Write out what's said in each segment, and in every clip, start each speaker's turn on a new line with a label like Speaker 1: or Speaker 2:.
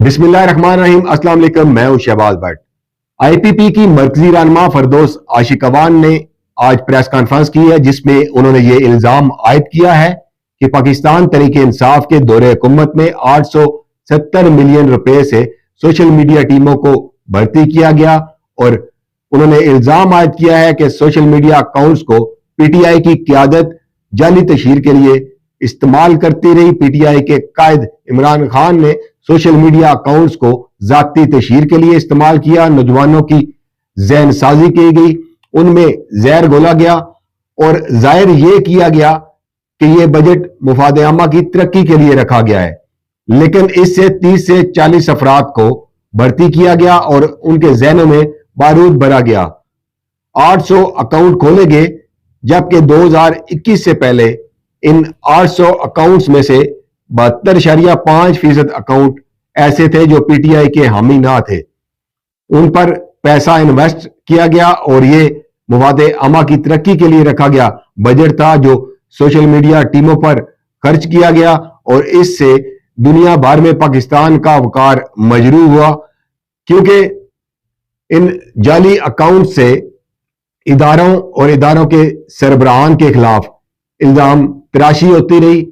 Speaker 1: بسم اللہ الرحمن الرحیم۔ السلام علیکم، میں ہوں شہباز بٹ۔ آئی پی پی کی مرکزی رہنما فردوس عاشق اوان نے آج پریس کانفرنس کی ہے، جس میں انہوں نے یہ الزام عائد کیا ہے کہ پاکستان تحریک انصاف کے دور حکومت میں 870 ملین روپے سے سوشل میڈیا ٹیموں کو بھرتی کیا گیا، اور انہوں نے الزام عائد کیا ہے کہ سوشل میڈیا اکاؤنٹس کو پی ٹی آئی کی قیادت جعلی تشہیر کے لیے استعمال کرتی رہی۔ پی ٹی آئی کے قائد عمران خان نے سوشل میڈیا اکاؤنٹس کو ذاتی تشہیر کے لیے استعمال کیا، نوجوانوں کی ذہن سازی کی گئی، ان میں زہر گھولا گیا اور ظاہر یہ کیا گیا کہ یہ بجٹ مفاد عامہ کی ترقی کے لیے رکھا گیا ہے، لیکن اس سے 30 سے 40 افراد کو بھرتی کیا گیا اور ان کے ذہنوں میں بارود بھرا گیا۔ 800 اکاؤنٹ کھولے گئے، جبکہ 2021 سے پہلے ان 800 اکاؤنٹس میں سے 72.5% اکاؤنٹ ایسے تھے جو پی ٹی آئی کے حامی نہ تھے۔ ان پر پیسہ انویسٹ کیا گیا اور یہ مفاد عامہ کی ترقی کے لیے رکھا گیا بجٹ تھا جو سوشل میڈیا ٹیموں پر خرچ کیا گیا، اور اس سے دنیا بھر میں پاکستان کا وقار مجروح ہوا، کیونکہ ان جعلی اکاؤنٹ سے اداروں اور اداروں کے سربراہان کے خلاف الزام تراشی ہوتی رہی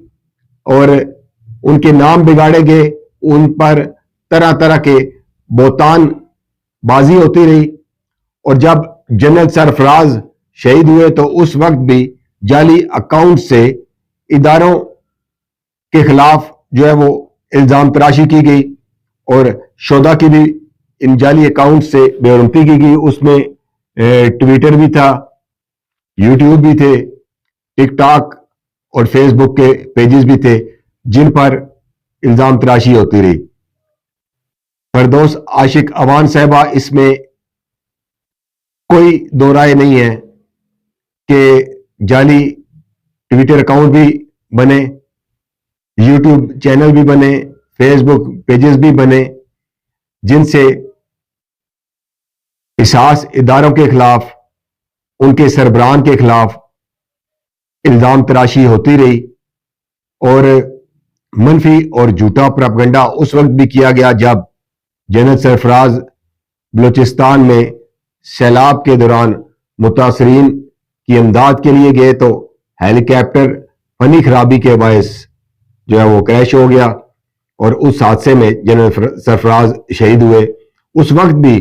Speaker 1: اور ان کے نام بگاڑے گئے، ان پر طرح طرح کے بہتان بازی ہوتی رہی، اور جب جنرل سرفراز شہید ہوئے تو اس وقت بھی جعلی اکاؤنٹ سے اداروں کے خلاف جو ہے وہ الزام تراشی کی گئی، اور شہداء کی بھی ان جعلی اکاؤنٹ سے بے حرمتی کی گئی۔ اس میں ٹویٹر بھی تھا، یوٹیوب بھی تھے، ٹک ٹاک اور فیس بک کے پیجز بھی تھے جن پر الزام تراشی ہوتی رہی۔ فردوس عاشق اوان صاحبہ، اس میں کوئی دو رائے نہیں ہے کہ جعلی ٹویٹر اکاؤنٹ بھی بنے، یوٹیوب چینل بھی بنے، فیس بک پیجز بھی بنے، جن سے حساس اداروں کے خلاف، ان کے سربراہان کے خلاف الزام تراشی ہوتی رہی، اور منفی اور جھوٹا پروپیگنڈا اس وقت بھی کیا گیا جب جنرل سرفراز بلوچستان میں سیلاب کے دوران متاثرین کی امداد کے لیے گئے تو ہیلی کاپٹر فنی خرابی کے باعث جو ہے وہ کریش ہو گیا اور اس حادثے میں جنرل سرفراز شہید ہوئے۔ اس وقت بھی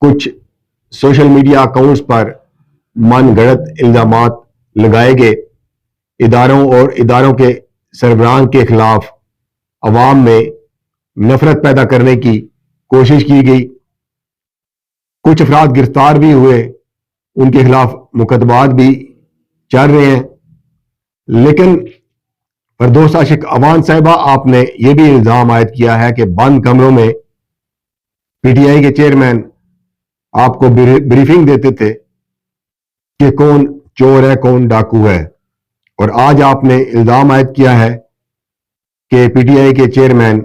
Speaker 1: کچھ سوشل میڈیا اکاؤنٹس پر من گھڑت الزامات لگائے گئے، اداروں اور اداروں کے سربراہان کے خلاف عوام میں نفرت پیدا کرنے کی کوشش کی گئی، کچھ افراد گرفتار بھی ہوئے، ان کے خلاف مقدمات بھی چل رہے ہیں، لیکن فردوس عاشق اوان صاحبہ، آپ نے یہ بھی الزام عائد کیا ہے کہ بند کمروں میں پی ٹی آئی کے چیئرمین آپ کو بریفنگ دیتے تھے کہ کون چور ہے، کون ڈاکو ہے، اور آج آپ نے الزام عائد کیا ہے کہ پی ٹی آئی کے چیئرمین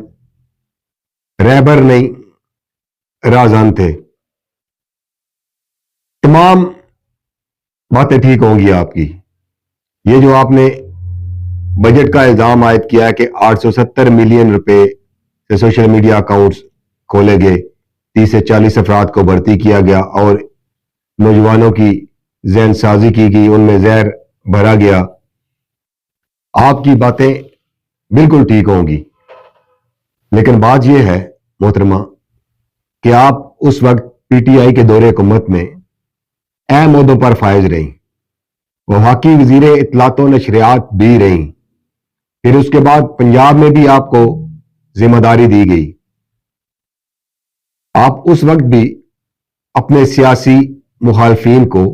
Speaker 1: رہبر نہیں رازان تھے۔ تمام باتیں ٹھیک ہوں گی آپ کی، یہ جو آپ نے بجٹ کا الزام عائد کیا ہے کہ 870 ملین روپے سے سوشل میڈیا اکاؤنٹس کھولے گئے، 30 سے 40 افراد کو بھرتی کیا گیا اور نوجوانوں کی ذہن سازی کی گئی، ان میں زہر بھرا گیا، آپ کی باتیں بالکل ٹھیک ہوں گی، لیکن بات یہ ہے محترمہ کہ آپ اس وقت پی ٹی آئی کے دور حکومت میں اہم عہدوں پر فائز رہیں، وفاقی وزیر اطلاعات و نشریات بھی رہیں، پھر اس کے بعد پنجاب میں بھی آپ کو ذمہ داری دی گئی۔ آپ اس وقت بھی اپنے سیاسی مخالفین کو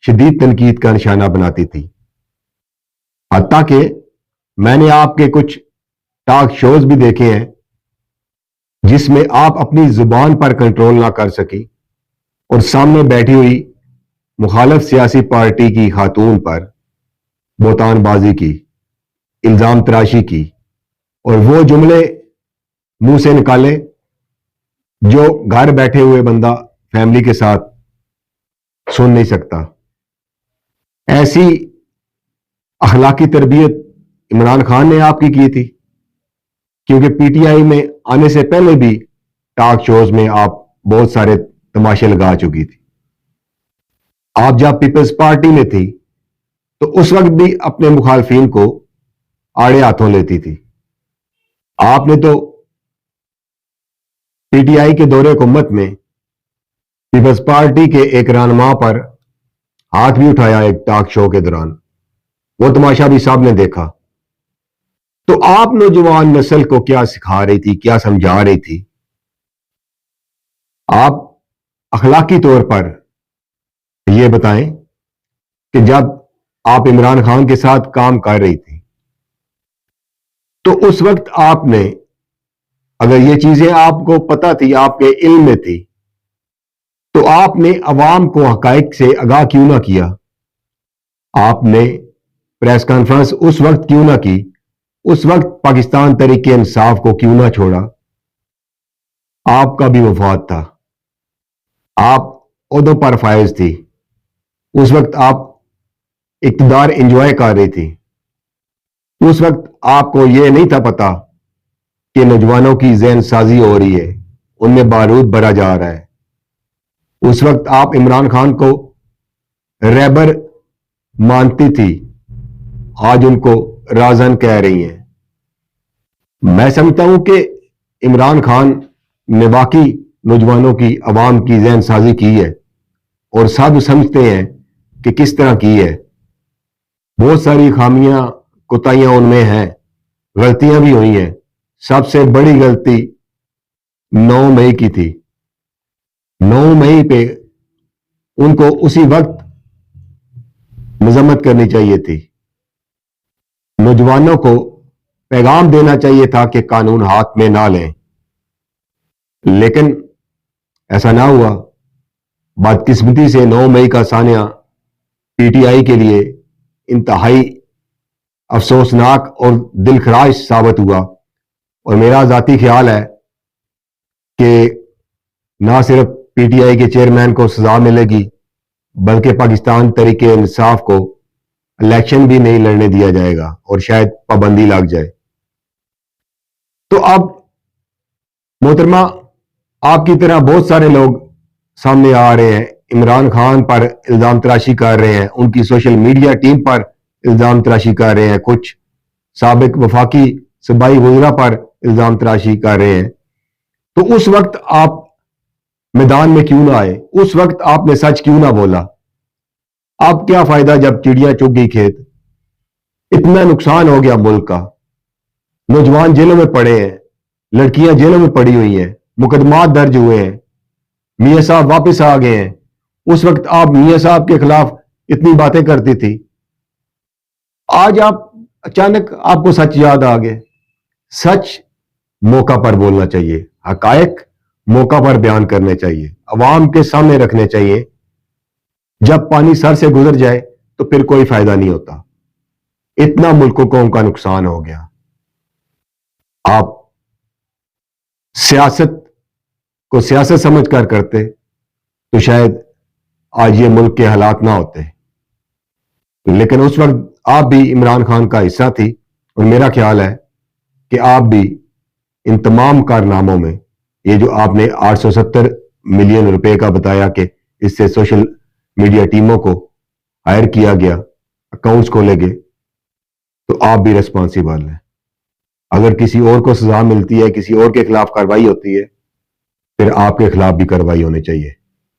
Speaker 1: شدید تنقید کا نشانہ بناتی تھی، حتیٰ کہ میں نے آپ کے کچھ ٹاک شوز بھی دیکھے ہیں جس میں آپ اپنی زبان پر کنٹرول نہ کر سکی اور سامنے بیٹھی ہوئی مخالف سیاسی پارٹی کی خاتون پر بہتان بازی کی، الزام تراشی کی، اور وہ جملے منہ سے نکالے جو گھر بیٹھے ہوئے بندہ فیملی کے ساتھ سن نہیں سکتا۔ ایسی اخلاقی تربیت عمران خان نے آپ کی تھی، کیونکہ پی ٹی آئی میں آنے سے پہلے بھی ٹاک شوز میں آپ بہت سارے تماشے لگا چکی تھی. آپ جب پیپلز پارٹی میں تھی تو اس وقت بھی اپنے مخالفین کو آڑے ہاتھوں لیتی تھی. آپ نے تو پی ٹی آئی کے دور حکومت میں پیپلز پارٹی کے ایک رہنما پر ہاتھ بھی اٹھایا ایک ٹاک شو کے دوران. وہ تماشا بھی سب نے دیکھا. تو آپ نوجوان نسل کو کیا سکھا رہی تھی, کیا سمجھا رہی تھی؟ آپ اخلاقی طور پر یہ بتائیں کہ جب آپ عمران خان کے ساتھ کام کر رہی تھی تو اس وقت آپ نے, اگر یہ چیزیں آپ کو پتہ تھی, آپ کے علم میں تھی, تو آپ نے عوام کو حقائق سے آگاہ کیوں نہ کیا؟ آپ نے پریس کانفرنس اس وقت کیوں نہ کی؟ اس وقت پاکستان تحریک انصاف کو کیوں نہ چھوڑا؟ آپ کا بھی وفات تھا, آپ عہدوں پر فائز تھی, اس وقت آپ اقتدار انجوائے کر رہی تھی. اس وقت آپ کو یہ نہیں تھا پتا کہ نوجوانوں کی ذہن سازی ہو رہی ہے, ان میں بارود بھرا جا رہا ہے. اس وقت آپ عمران خان کو ریبر مانتی تھی, آج ان کو رازن کہہ رہی ہیں. میں سمجھتا ہوں کہ عمران خان نے واقعی نوجوانوں کی, عوام کی ذہن سازی کی ہے, اور سب سمجھتے ہیں کہ کس طرح کی ہے. بہت ساری خامیاں, کوتاہیاں ان میں ہیں, غلطیاں بھی ہوئی ہیں. سب سے بڑی غلطی 9 مئی کی تھی. 9 مئی پہ ان کو اسی وقت مذمت کرنی چاہیے تھی. نوجوانوں کو پیغام دینا چاہیے تھا کہ قانون ہاتھ میں نہ لیں, لیکن ایسا نہ ہوا. بدقسمتی سے 9 مئی کا سانحہ پی ٹی آئی کے لیے انتہائی افسوسناک اور دل خراش ثابت ہوا. اور میرا ذاتی خیال ہے کہ نہ صرف پی ٹی آئی کے چیئرمین کو سزا ملے گی, بلکہ پاکستان تحریک انصاف کو الیکشن بھی نہیں لڑنے دیا جائے گا, اور شاید پابندی لگ جائے. تو اب محترمہ, آپ کی طرح بہت سارے لوگ سامنے آ رہے ہیں, عمران خان پر الزام تراشی کر رہے ہیں, ان کی سوشل میڈیا ٹیم پر الزام تراشی کر رہے ہیں, کچھ سابق وفاقی صوبائی وزراء پر الزام تراشی کر رہے ہیں. تو اس وقت آپ میدان میں کیوں نہ آئے؟ اس وقت آپ نے سچ کیوں نہ بولا؟ اب کیا فائدہ جب چڑیا چگ گئی کھیت؟ اتنا نقصان ہو گیا ملک کا, نوجوان جیلوں میں پڑے ہیں, لڑکیاں جیلوں میں پڑی ہوئی ہیں, مقدمات درج ہوئے ہیں, میاں صاحب واپس آ گئے ہیں. اس وقت آپ میاں صاحب کے خلاف اتنی باتیں کرتی تھی, آج آپ اچانک آپ کو سچ یاد آ گئے. سچ موقع پر بولنا چاہیے, حقائق موقع پر بیان کرنے چاہیے, عوام کے سامنے رکھنے چاہیے. جب پانی سر سے گزر جائے تو پھر کوئی فائدہ نہیں ہوتا. اتنا ملک و قوم کا نقصان ہو گیا. آپ سیاست کو سیاست سمجھ کر کرتے تو شاید آج یہ ملک کے حالات نہ ہوتے. لیکن اس وقت آپ بھی عمران خان کا حصہ تھی, اور میرا خیال ہے کہ آپ بھی ان تمام کارناموں میں, یہ جو آپ نے 870 ملین روپے کا بتایا کہ اس سے سوشل میڈیا ٹیموں کو ہائر کیا گیا, اکاؤنٹس کھولے گئے, تو آپ بھی ریسپانسیبل ہیں. اگر کسی اور کو سزا ملتی ہے, کسی اور کے خلاف کارروائی ہوتی ہے, پھر آپ کے خلاف بھی کارروائی ہونی چاہیے.